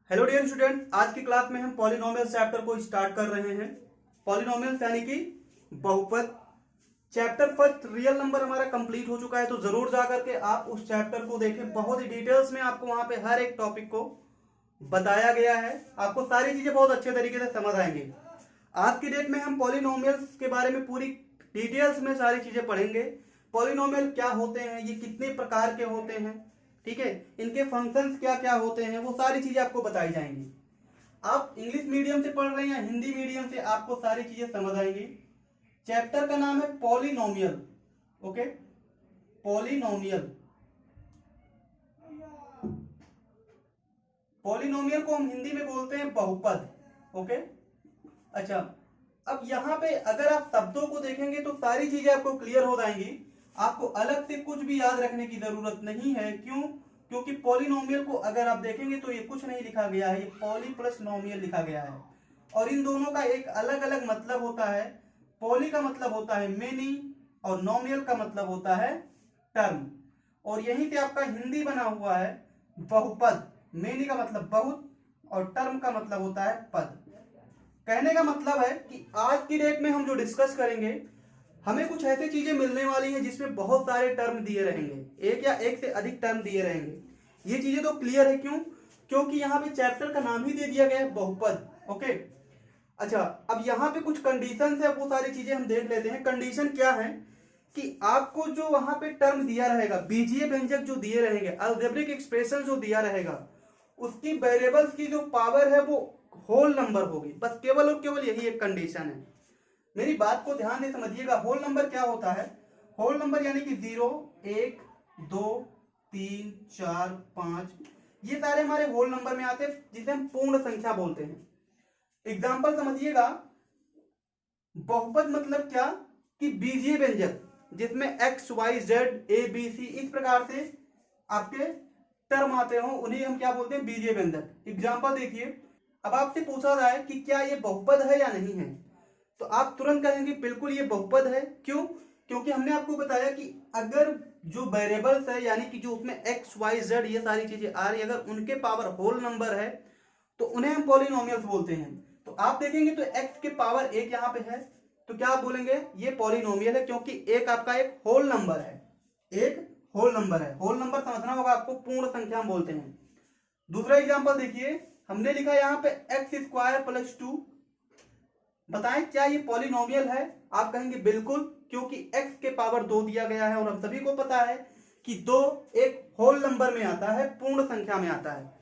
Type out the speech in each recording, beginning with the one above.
Hello dear student, आज की class में हम पॉलिनोमियल चैप्टर को स्टार्ट कर रहे हैं। पॉलिनोमियल यानी कि बहुपद। चैप्टर फर्स्ट रियल नंबर हमारा कंप्लीट हो चुका है, तो जरूर जाकर के आप उस चैप्टर को देखें। बहुत ही डिटेल्स में आपको वहां पे हर एक टॉपिक को बताया गया है। आपको सारी चीजें बहुत अच्छे तरीके से समझ आएंगी। आज की डेट में हम पॉलिनोमियल्स के बारे में पूरी डिटेल्स में सारी चीजें पढ़ेंगे। पॉलिनोमियल क्या होते हैं, ये कितने प्रकार के होते हैं, ठीक है, इनके फंक्शंस क्या क्या होते हैं, वो सारी चीजें आपको बताई जाएंगी। आप इंग्लिश मीडियम से पढ़ रहे हैं या हिंदी मीडियम से, आपको सारी चीजें समझ आएंगी। चैप्टर का नाम है पॉलिनोमियल। Okay, polynomial. पॉलिनोमियल को हम हिंदी में बोलते हैं बहुपद। ओके, अच्छा, अब यहां पे अगर आप शब्दों को देखेंगे तो सारी चीजें आपको क्लियर हो जाएंगी। आपको अलग से कुछ भी याद रखने की जरूरत नहीं है। क्यों? क्योंकि पॉलिनोमियल को अगर आप देखेंगे तो ये कुछ नहीं लिखा गया है, ये पॉली प्लस नोमियल लिखा गया है। और इन दोनों का एक अलग अलग मतलब होता है। पॉली का मतलब होता है मेनी और नोमियल का मतलब होता है टर्म। और यहीं से आपका हिंदी बना हुआ है बहुपद। मेनी का मतलब बहुत और टर्म का मतलब होता है पद। कहने का मतलब है कि आज की डेट में हम जो डिस्कस करेंगे, हमें कुछ ऐसी चीजें मिलने वाली हैं जिसमें बहुत सारे टर्म दिए रहेंगे, एक या एक से अधिक टर्म दिए रहेंगे। ये चीजें तो क्लियर है। क्यों? क्योंकि यहाँ पे चैप्टर का नाम ही दे दिया गया है बहुपद। ओके, अच्छा, अब यहाँ पे कुछ कंडीशन है, वो सारी चीजें हम देख लेते हैं। कंडीशन क्या है कि आपको जो वहां पे टर्म दिया रहेगा, बीजीय व्यंजक जो दिए रहेंगे, अलजेब्रिक एक्सप्रेशन जो दिया रहेगा, उसकी वेरिएबल्स की जो पावर है वो होल नंबर होगी। बस केवल और केवल यही एक कंडीशन है। मेरी बात को ध्यान से समझिएगा। होल नंबर क्या होता है? होल नंबर यानी कि 0, 1, 2, 3, 4, 5, ये सारे हमारे होल नंबर में आते हैं, जिसे हम पूर्ण संख्या बोलते हैं। एग्जाम्पल समझिएगा। बहुपद मतलब क्या कि बीजीय व्यंजक जिसमें X Y Z A B C इस प्रकार से आपके टर्म आते हो, उन्हें हम क्या बोलते हैं? बीजीय व्यंजक। एग्जाम्पल देखिए, अब आपसे पूछा जाए कि क्या ये बहुपद है या नहीं है, तो आप तुरंत कहेंगे बिल्कुल ये बहुपद है। क्यों? क्योंकि हमने आपको बताया कि अगर जो वेरिएबल्स है, यानी कि जो उसमें एक्स वाई जेड ये सारी चीजें आ रही है, अगर उनके पावर होल नंबर है तो उन्हें हम पॉलिनोमियल्स बोलते हैं। तो आप देखेंगे तो एक्स के पावर 1 यहाँ पे है, तो क्या आप बोलेंगे? ये पॉलिनोमियल है, क्योंकि एक आपका एक होल नंबर है। एक होल नंबर है। होल नंबर समझना होगा आपको, पूर्ण संख्या हम बोलते हैं। दूसरा एग्जांपल देखिए, हमने लिखा यहाँ पे एक्स स्क्वायर प्लस 2। बताएं क्या ये पॉलिनोमियल है? आप कहेंगे बिल्कुल, क्योंकि x के पावर 2 दिया गया है और हम सभी को पता है कि 2 एक होल नंबर में आता है, पूर्ण संख्या में आता है।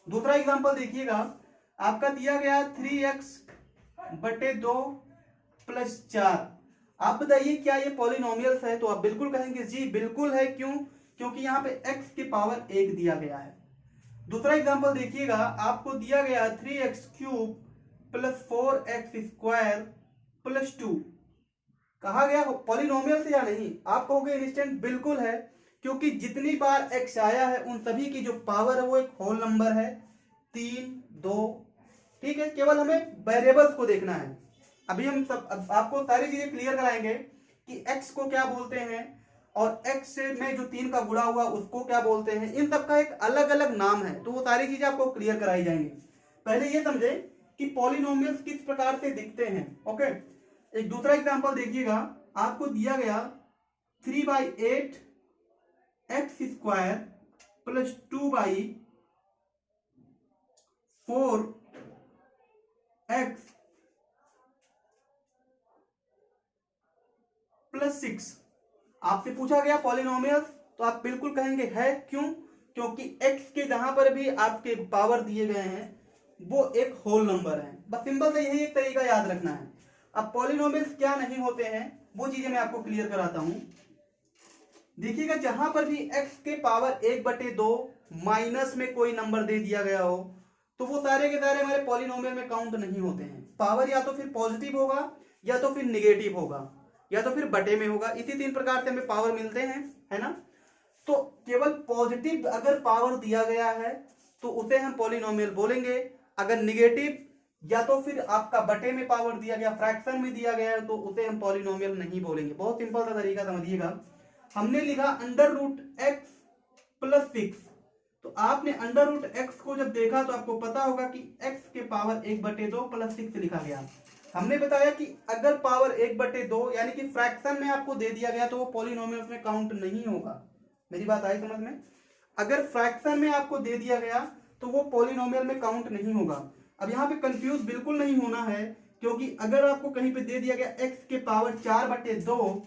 दूसरा एग्जांपल देखिएगा, आपका दिया गया 3x/2 प्लस 4। आप बताइए क्या ये पॉलिनोमियल्स है? तो आप बिल्कुल कहेंगे जी बिल्कुल है। क्यों? क्योंकि यहाँ पे x के पावर 1 दिया गया है। दूसरा एग्जांपल देखिएगा, आपको दिया गया 3x³ प्लस 4x² प्लस 2। कहा गया पॉलिनोमियल से या नहीं? आप कहोगे इंस्टेंट बिल्कुल है, क्योंकि जितनी बार x आया है उन सभी की जो पावर है वो एक होल नंबर है, 3, 2। ठीक है, केवल हमें वेरिएबल्स को देखना है। अभी हम सब आपको सारी चीजें क्लियर कराएंगे कि x को क्या बोलते हैं और x में जो 3 का गुणा हुआ उसको क्या बोलते हैं। इन सब का एक अलग अलग नाम है, तो वो सारी चीजें आपको क्लियर कराई जाएंगी। पहले ये समझे कि पॉलिनोमियल्स किस प्रकार से दिखते हैं। ओके, एक दूसरा एग्जांपल देखिएगा, आपको दिया गया 3/8 x² प्लस 2/4 x प्लस 6। आपसे पूछा गया पॉलिनोमियल्स, तो आप बिल्कुल कहेंगे है। क्यों? क्योंकि x के जहां पर भी आपके पावर दिए गए हैं वो एक होल नंबर है। बस सिंपल से यही एक तरीका याद रखना है। अब पॉलिनोमियल्स क्या नहीं होते हैं वो चीजें मैं आपको क्लियर कराता हूं। देखिएगा, जहां पर भी x के पावर 1/2 माइनस में कोई नंबर दे दिया गया हो, तो वो सारे के सारे हमारे पॉलिनोमियल में काउंट नहीं होते हैं। पावर या तो फिर पॉजिटिव होगा, या तो फिर निगेटिव होगा, या तो फिर बटे में होगा। इसी 3 प्रकार से हमें पावर मिलते हैं, है ना। तो केवल पॉजिटिव अगर पावर दिया गया है तो उसे हम पॉलिनोमियल बोलेंगे। अगर निगेटिव या तो फिर आपका बटे में पावर दिया गया, फ्रैक्शन में दिया गया है, तो उसे हम पॉलिनोमियल नहीं बोलेंगे। बहुत सिंपल सा तरीका समझिएगा। हमने लिखा √x प्लस 6। तो आपने अंडर रूट एक्स को जब देखा तो आपको पता होगा कि एक्स के पावर 1/2 प्लस 6 लिखा गया। हमने बताया कि अगर पावर 1/2 यानी कि फ्रैक्शन में आपको दे दिया गया तो वो पॉलिनोमियल्स में काउंट नहीं होगा। मेरी बात आई समझ में? अगर फ्रैक्शन में आपको दे दिया गया तो वो पॉलिनोमियल में काउंट नहीं होगा। अब यहाँ पे कंफ्यूज बिल्कुल नहीं होना है, क्योंकि अगर आपको कहीं पे दे दिया गया एक्स के पावर 4/2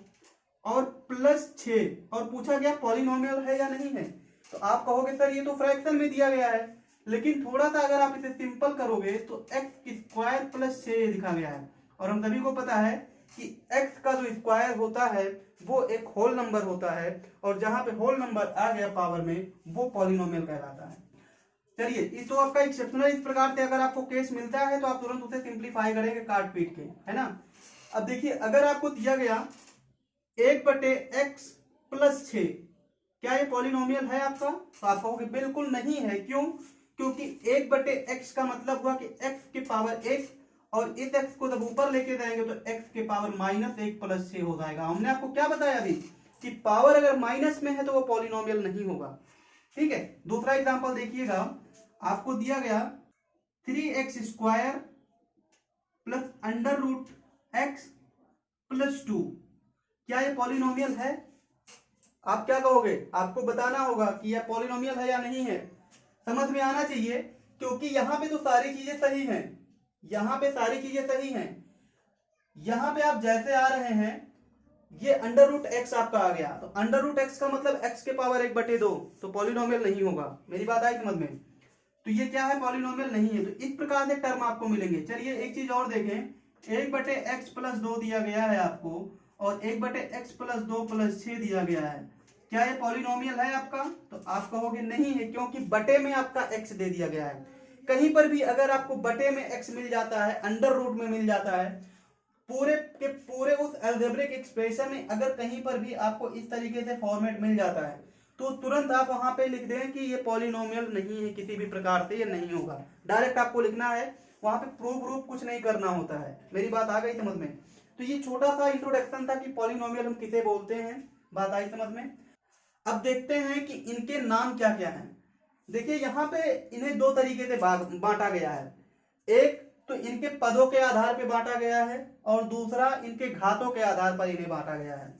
और प्लस 6 और पूछा गया पॉलिनोमियल है या नहीं है, तो आप कहोगे सर ये तो फ्रैक्शन में दिया गया है। लेकिन थोड़ा सा अगर आप इसे सिंपल करोगे तो एक्स स्क्वायर प्लस 6 लिखा गया है, और हम सभी को पता है कि एक्स का जो स्क्वायर होता है वो एक होल नंबर होता है, और जहां पे होल नंबर आ गया पावर में वो पॉलिनोमियल कहलाता है। चलिए, इस तो आपका एक्सेप्शनल इस प्रकार से अगर आपको केस मिलता है तो आप तुरंत उसे सिंप्लीफाई करेंगे काट पीट के, है ना। अब देखिए, अगर आपको दिया गया 1/x प्लस 6, क्या ये पॉलिनोमियल है आपका? तो आप कहोगे बिल्कुल नहीं है। क्यों? क्योंकि 1/x का मतलब हुआ कि x के पावर 1, और इस x को जब ऊपर लेके जाएंगे तो x के पावर -1 प्लस 6 हो जाएगा। हमने आपको क्या बताया अभी कि पावर अगर माइनस में है तो वो पॉलिनोमियल नहीं होगा। ठीक है, दूसरा एग्जांपल देखिएगा, आपको दिया गया 3x² plus under root x plus 2, क्या ये पॉलिनोमियल है? आप क्या कहोगे? आपको बताना होगा कि यह पॉलिनोमियल है या नहीं है। समझ में आना चाहिए, क्योंकि यहां पे तो सारी चीजें सही हैं, यहां पे सारी चीजें सही हैं। यहां पे आप जैसे आ रहे हैं, ये अंडर रूट एक्स आपका आ गया, तो अंडर रूट एक्स का मतलब एक्स के पावर 1/2, तो पॉलिनोमियल नहीं होगा। मेरी बात आई समझ में? तो ये क्या है? पॉलिनोमियल नहीं है। तो इस प्रकार से टर्म आपको मिलेंगे। चलिए एक चीज और देखें, 1/x प्लस 2 दिया गया है आपको, और 1/x प्लस 2 प्लस 6 दिया गया है, क्या ये पॉलिनोमियल है आपका? तो आप कहोगे नहीं है, क्योंकि बटे में आपका x दे दिया गया है। कहीं पर भी अगर आपको बटे में x मिल जाता है, अंडर रूट में मिल जाता है, पूरे के पूरे उस अलजेब्रिक एक्सप्रेशन में अगर कहीं पर भी आपको इस तरीके से फॉर्मेट मिल जाता है, तो तुरंत आप वहां पे लिख दें कि ये पॉलिनोमियल नहीं है, किसी भी प्रकार से ये नहीं होगा। डायरेक्ट आपको लिखना है, वहां पे प्रूफ कुछ नहीं करना होता है। मेरी बात आ गई समझ में? तो ये छोटा सा इंट्रोडक्शन था कि पॉलिनोमियल हम किसे बोलते हैं। बात आई समझ में? अब देखते हैं कि इनके नाम क्या क्या हैं। देखिए, यहाँ पे इन्हें दो तरीके से बांटा गया है। एक तो इनके पदों के आधार पर बांटा गया है, और दूसरा इनके घातों के आधार पर इन्हें बांटा गया है।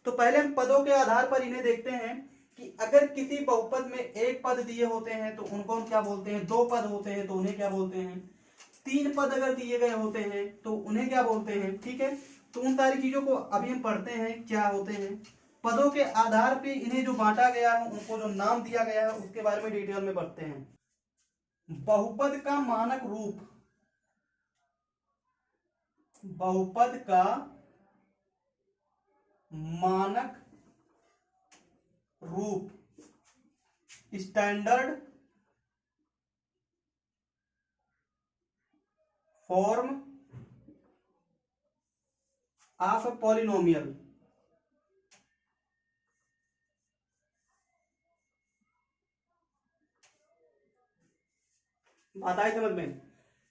तो पहले हम पदों के आधार पर इन्हें देखते हैं कि अगर किसी बहुपद में एक पद दिए होते हैं तो उनको हम क्या बोलते हैं, दो पद होते हैं तो उन्हें क्या बोलते हैं, तीन पद अगर दिए गए होते हैं तो उन्हें क्या बोलते हैं। ठीक है, तो उन सारी चीजों को अभी हम पढ़ते हैं क्या होते हैं। पदों के आधार पे इन्हें जो बांटा गया है, उनको जो नाम दिया गया है, उसके बारे में डिटेल में पढ़ते हैं। बहुपद का मानक रूप, बहुपद का मानक रूप, standard form of a polynomial. बात आई समझ में?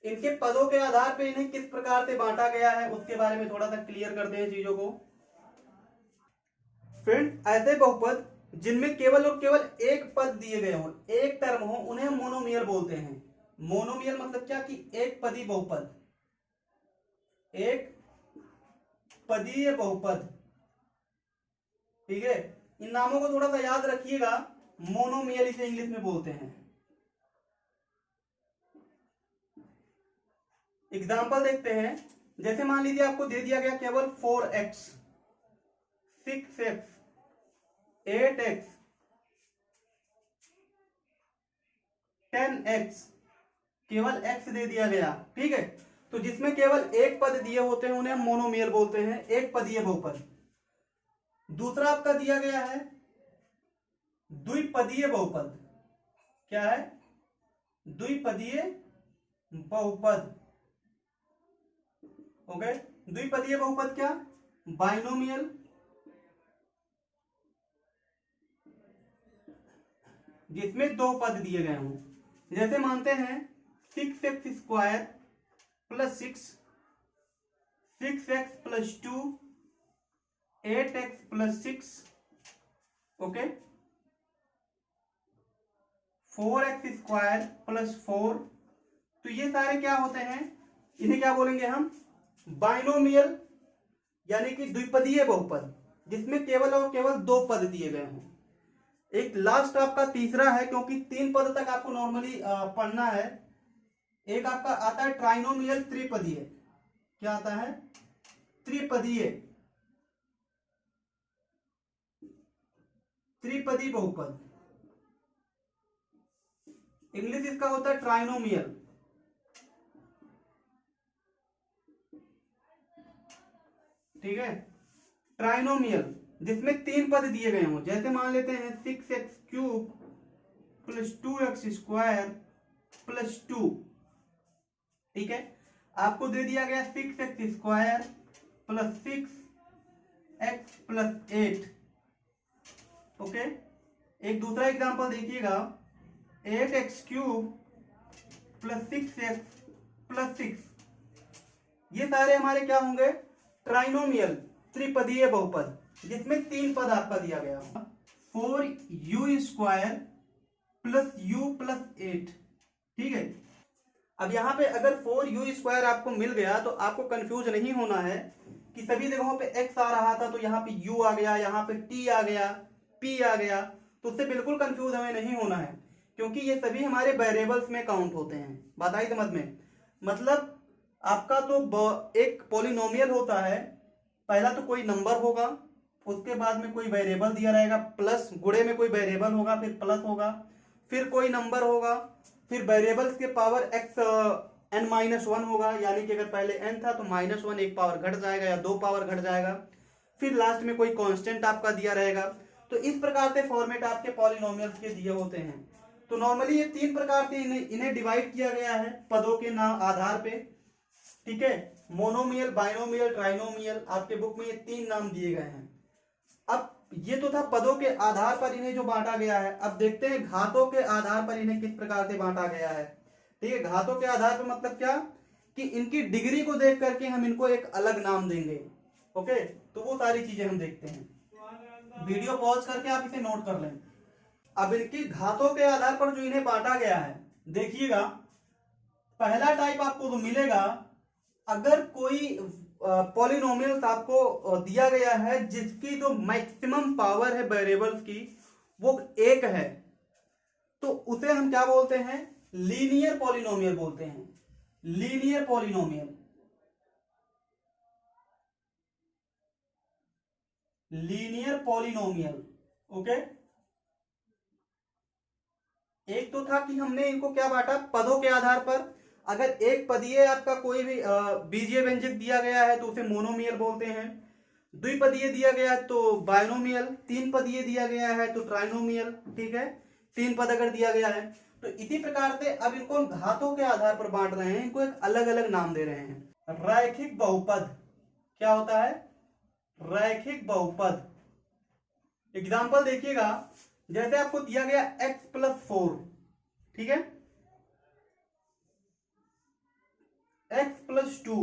इनके पदों के आधार पे इन्हें किस प्रकार से बांटा गया है उसके बारे में थोड़ा सा क्लियर करते हैं चीजों को। फ्रेंड, ऐसे बहुपद जिनमें केवल और केवल एक पद दिए गए हो, एक टर्म हो, उन्हें मोनोमियल बोलते हैं। मोनोमियल मतलब क्या कि एक पदी बहुपद, एक पदीय बहुपद। ठीक है, इन नामों को थोड़ा सा याद रखिएगा, मोनोमियल इसे इंग्लिश में बोलते हैं। एग्जाम्पल देखते हैं, जैसे मान लीजिए आपको दे दिया गया केवल 4x, 6x, 8x, 10x, केवल x दे दिया गया। ठीक है, तो जिसमें केवल एक पद दिए होते हैं उन्हें मोनोमियल बोलते हैं, एक पदीय बहुपद। दूसरा आपका दिया गया है द्विपदीय बहुपद। क्या है? द्विपदीय बहुपद। ओके, द्विपदीय बहुपद क्या? बाइनोमियल, जिसमें दो पद दिए गए हों। जैसे मानते हैं 6x² plus 6, 6x plus 2, 8x plus 6, okay, 4x² plus 4। तो ये सारे क्या होते हैं, इन्हें क्या बोलेंगे हम, बाइनोमियल, यानी कि द्विपदीय बहुपद, जिसमें केवल और केवल दो पद दिए गए हों। एक लास्ट आपका तीसरा है, क्योंकि 3 पद तक आपको नॉर्मली पढ़ना है। एक आपका आता है ट्राइनोमियल, त्रिपदीय। क्या आता है, त्रिपदीय, त्रिपदी बहुपद। इंग्लिश इसका होता है ट्राइनोमियल। ठीक है, ट्राइनोमियल, जिसमें 3 पद दिए गए हों। जैसे मान लेते हैं 6x³ प्लस 2x² प्लस 2। ठीक है, आपको दे दिया गया 6x² plus 6x plus 8। Okay, एक दूसरा एग्जांपल देखिएगा, 8x³ प्लस 6x प्लस 6। ये सारे हमारे क्या होंगे, ट्राइनोमियल, त्रिपदीय बहुपद, जिसमें 3 पद आपका दिया गया। 4u² plus u plus 8। ठीक है, अब यहां पे अगर 4u² आपको मिल गया तो आपको कंफ्यूज नहीं होना है कि सभी जगहों पे x आ रहा था तो यहाँ पे u आ गया, यहाँ पे t आ गया, p आ गया। तो उससे बिल्कुल कंफ्यूज हमें नहीं होना है, क्योंकि ये सभी हमारे वेरिएबल्स में काउंट होते हैं। बात आई समझ में। मतलब आपका तो एक पॉलिनोमियल होता है, पहला तो कोई नंबर होगा, उसके बाद में कोई वेरिएबल दिया रहेगा, प्लस गुणे में कोई वेरिएबल होगा, फिर प्लस होगा, फिर कोई नंबर होगा, फिर वेरिएबल्स के पावर n-1 होगा, यानी कि अगर पहले n था तो -1 एक पावर घट जाएगा या 2 पावर घट जाएगा, फिर लास्ट में कोई कांस्टेंट आपका दिया रहेगा। तो इस प्रकार से फॉर्मेट आपके पॉलिनोमियल्स के दिए होते हैं। तो नॉर्मली ये 3 प्रकार से इन्हें डिवाइड किया गया है पदों के नाम आधार पे। ठीक है, मोनोमियल, बाइनोमियल, ट्राइनोमियल, आपके बुक में ये 3 नाम दिए गए हैं। अब ये तो था पदों के आधार पर इन्हें जो बांटा गया है। अब देखते हैं घातों के आधार पर इन्हें किस प्रकार से बांटा गया है। ठीक है, घातों के आधार पर मतलब क्या, कि इनकी डिग्री को देख करके हम इनको एक अलग नाम देंगे। ओके, तो वो सारी चीजें हम देखते हैं। वीडियो पॉज करके आप इसे नोट कर लें। अब इनकी घातों के आधार पर जो इन्हें बांटा गया है, देखिएगा पहला टाइप आपको जो मिलेगा, अगर कोई पॉलिनोमियल्स आपको दिया गया है जिसकी जो मैक्सिमम पावर है वेरिएबल्स की वो 1 है, तो उसे हम क्या बोलते हैं, लीनियर पॉलिनोमियल बोलते हैं। Linear polynomial, linear polynomial. Okay, एक तो था कि हमने इनको क्या बांटा, पदों के आधार पर। अगर एक पदीय आपका कोई भी बीजीय व्यंजक दिया गया है तो उसे मोनोमियल बोलते हैं। द्विपदीय दिया गया है तो बाइनोमियल, 3 पदीय दिया गया है तो ट्राइनोमियल। ठीक है, 3 पद अगर दिया गया है तो इसी प्रकार से अब इनको हम घातों के आधार पर बांट रहे हैं, इनको एक अलग अलग नाम दे रहे हैं। रैखिक बहुपद क्या होता है, रैखिक बहुपद। एग्जाम्पल देखिएगा, जैसे आपको दिया गया x प्लस 4। ठीक है, x प्लस 2,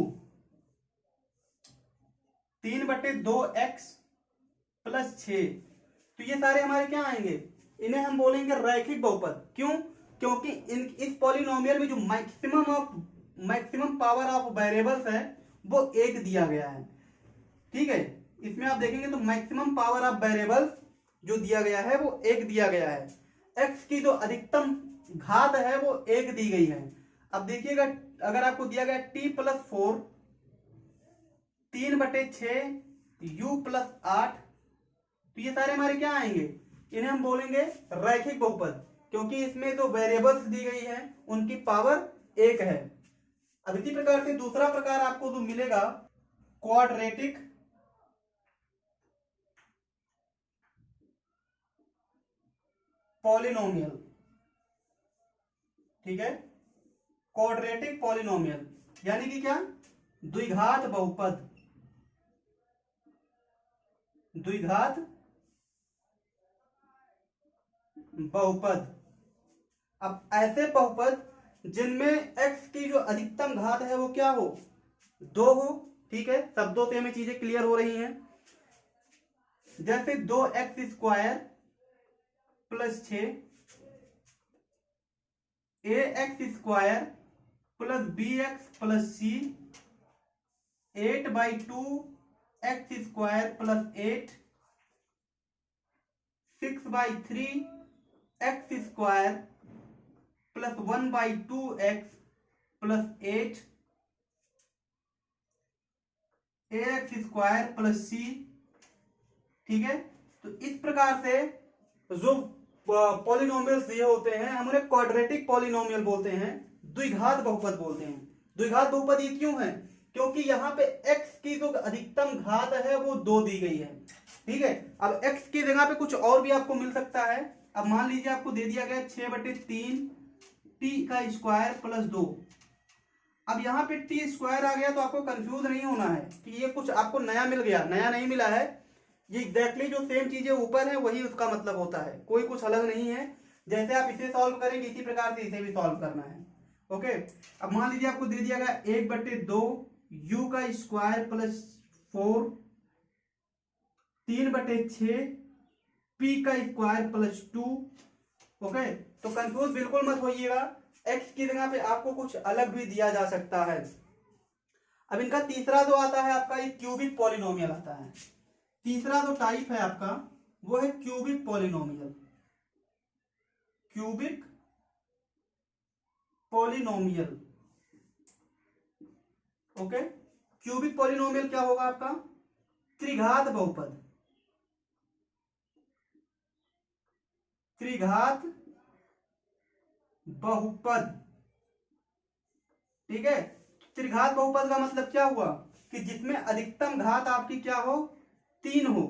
3/2x प्लस 6। तो ये सारे हमारे क्या आएंगे, इन्हें हम बोलेंगे रैखिक बहुपद। क्यों, क्योंकि इस पॉलिनोमियल में जो मैक्सिमम पावर ऑफ वेरिएबल्स है वो 1 दिया गया है। ठीक है, इसमें आप देखेंगे तो मैक्सिमम पावर ऑफ वेरिएबल्स जो दिया गया है वो 1 दिया गया है। x की जो अधिकतम घात है वो 1 दी गई है। अब देखिएगा, अगर आपको दिया गया t प्लस 4, 3/6 u प्लस 8, तो ये सारे हमारे क्या आएंगे, इन्हें हम बोलेंगे रैखिक बहुपद, क्योंकि इसमें जो वेरिएबल्स दी गई है उनकी पावर 1 है। अब इसी प्रकार से दूसरा प्रकार आपको जो मिलेगा, क्वाड्रेटिक पॉलिनोमियल। ठीक है, क्वाड्रेटिक पॉलिनोमियल यानी कि क्या, द्विघात बहुपद। द्विघात बहुपद। अब ऐसे बहुपद जिनमें x की जो अधिकतम घात है वो क्या हो, 2 हो। ठीक है, शब्दों से हमें चीजें क्लियर हो रही हैं। जैसे 2x² plus 6, ax² plus bx plus c 8/2 x² plus 8 6/3 x² plus 1/2 x plus 8 ax² plus c। ठीक है, तो इस प्रकार से जो पॉलिनोमियल्स ये होते हैं हम उन्हें क्वाड्रेटिक पॉलिनोमियल बोलते हैं, द्विघात बहुपद बोलते हैं। द्विघात बहुपद ये क्यों है? क्योंकि यहाँ पे x की जो अधिकतम घात है वो 2 दी गई है। ठीक है, अब x की जगह पे कुछ और भी आपको मिल सकता है। अब मान लीजिए आपको दे दिया गया 6/3 t² प्लस 2। अब यहाँ पे t² आ गया तो आपको कंफ्यूज नहीं होना है कि ये कुछ आपको नया मिल गया, नया नहीं मिला है। ये एग्जैक्टली जो सेम चीजें ऊपर है वही उसका मतलब होता है, कोई कुछ अलग नहीं है। जैसे आप इसे सॉल्व करेंगे इसी प्रकार से इसे भी सॉल्व करना है। ओके, अब मान लीजिए आपको दे दिया गया 1/2 u² plus 4 3/6 p² plus 2। Okay, तो कंफ्यूज बिल्कुल मत होइएगा, x की जगह पे आपको कुछ अलग भी दिया जा सकता है। अब इनका तीसरा जो आता है आपका ये क्यूबिक पॉलिनोमियल आता है। तीसरा जो टाइप है आपका वो है cubic polynomial. Cubic polynomial. Okay, cubic polynomial क्या होगा आपका? त्रिघात बहुपद। त्रिघात बहुपद। ठीक है, त्रिघात बहुपद का मतलब क्या हुआ कि जिसमें अधिकतम घात आपकी क्या हो? 3 हो।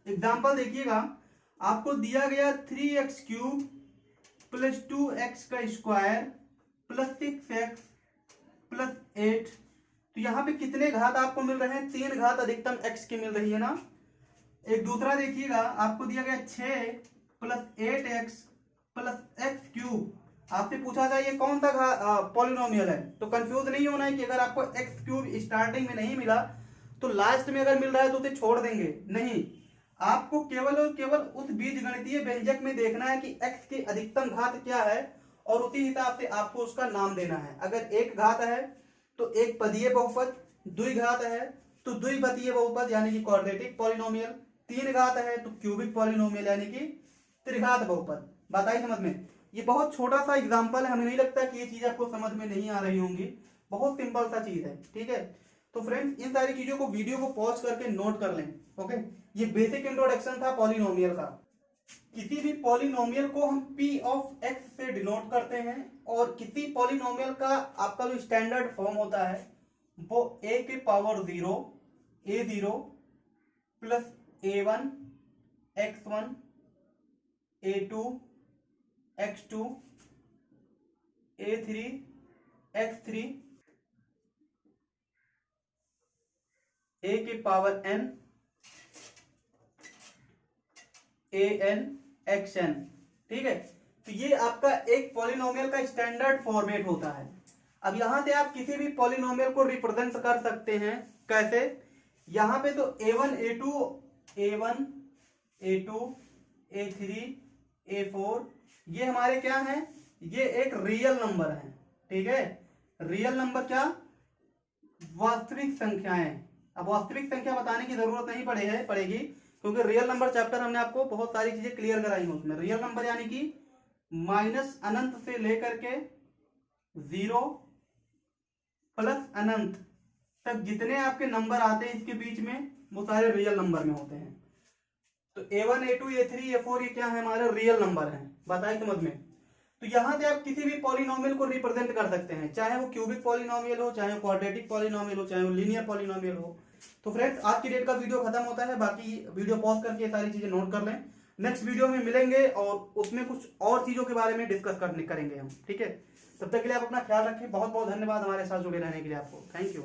एग्जाम्पल देखिएगा, आपको दिया गया 3x³ plus 2x² plus 6x plus 8। तो यहाँ पे कितने घात आपको मिल रहे हैं? 3 घात अधिकतम x की मिल रही है ना। एक दूसरा देखिएगा, आपको दिया गया 6 प्लस 8x प्लस x³। आपसे पूछा था ये कौन सा पॉलिनोमियल है, तो कंफ्यूज नहीं होना है कि अगर आपको x³ स्टार्टिंग में नहीं मिला तो लास्ट में अगर मिल रहा है तो उसे छोड़ देंगे, नहीं। आपको केवल और केवल उस बीजगणितीय व्यंजक में देखना है कि x की अधिकतम घात क्या है और उसी हिसाब से आपको उसका नाम देना है। अगर एक घात है तो एक पदीय बहुपद, द्विघात है तो द्विपदीय बहुपद यानी कि क्वाड्रेटिक पॉलिनोमियल, 3 घात है तो क्यूबिक पॉलिनोमियल यानी कि त्रिघात बहुपद। बात आई समझ में? ये बहुत छोटा सा एग्जांपल है, हमें नहीं लगता कि ये चीज आपको समझ में नहीं आ रही होंगी, बहुत सिंपल सा चीज है। ठीक है, तो फ्रेंड्स इन सारी चीजों को वीडियो को पॉज करके नोट कर लें। ओके, ये बेसिक इंट्रोडक्शन था पॉलिनोमियल का। किसी भी पॉलिनोमियल को हम p ऑफ x से डिनोट करते हैं और किसी पॉलिनोमियल का आपका जो स्टैंडर्ड फॉर्म होता है वो a के power 0 a0 plus a1 x1 a2 x2 a3 x3 a के पावर n an xn। ठीक है, तो ये आपका एक पॉलिनोमियल का स्टैंडर्ड फॉर्मेट होता है। अब यहां से आप किसी भी पॉलिनोमियल को रिप्रेजेंट कर सकते हैं, कैसे? यहां पे तो a1 a2 a3 a4 ये हमारे क्या हैं? ये एक रियल नंबर है। ठीक है, रियल नंबर क्या? वास्तविक संख्याएं। अब वास्तविक संख्या बताने की जरूरत नहीं पड़ेगी क्योंकि रियल नंबर चैप्टर हमने आपको बहुत सारी चीजें क्लियर कराई हैं उसमें। रियल नंबर यानी कि माइनस अनंत से लेकर के 0 प्लस अनंत तक जितने आपके नंबर आते हैं इसके बीच में वो सारे रियल नंबर में होते हैं। तो a1 a2 a3 a4 ये क्या है? हमारे रियल नंबर है। बताइए समझ में? तो यहां से आप किसी भी पॉलिनोमियल को रिप्रेजेंट कर सकते हैं, चाहे वो क्यूबिक पॉलिनोमियल हो, चाहे वो क्वाड्रेटिक पॉलिनोमियल हो, चाहे वो लीनियर पॉलिनोमियल हो। तो फ्रेंड्स आज की डेट का वीडियो खत्म होता है, बाकी वीडियो पॉज करके ये सारी चीजें नोट कर लें। नेक्स्ट वीडियो में मिलेंगे और उसमें कुछ और चीजों के बारे में डिस्कस करेंगे हम। ठीक है, तब तक के लिए आप अपना ख्याल रखें। बहुत बहुत धन्यवाद हमारे साथ जुड़े रहने के लिए आपको। Thank you.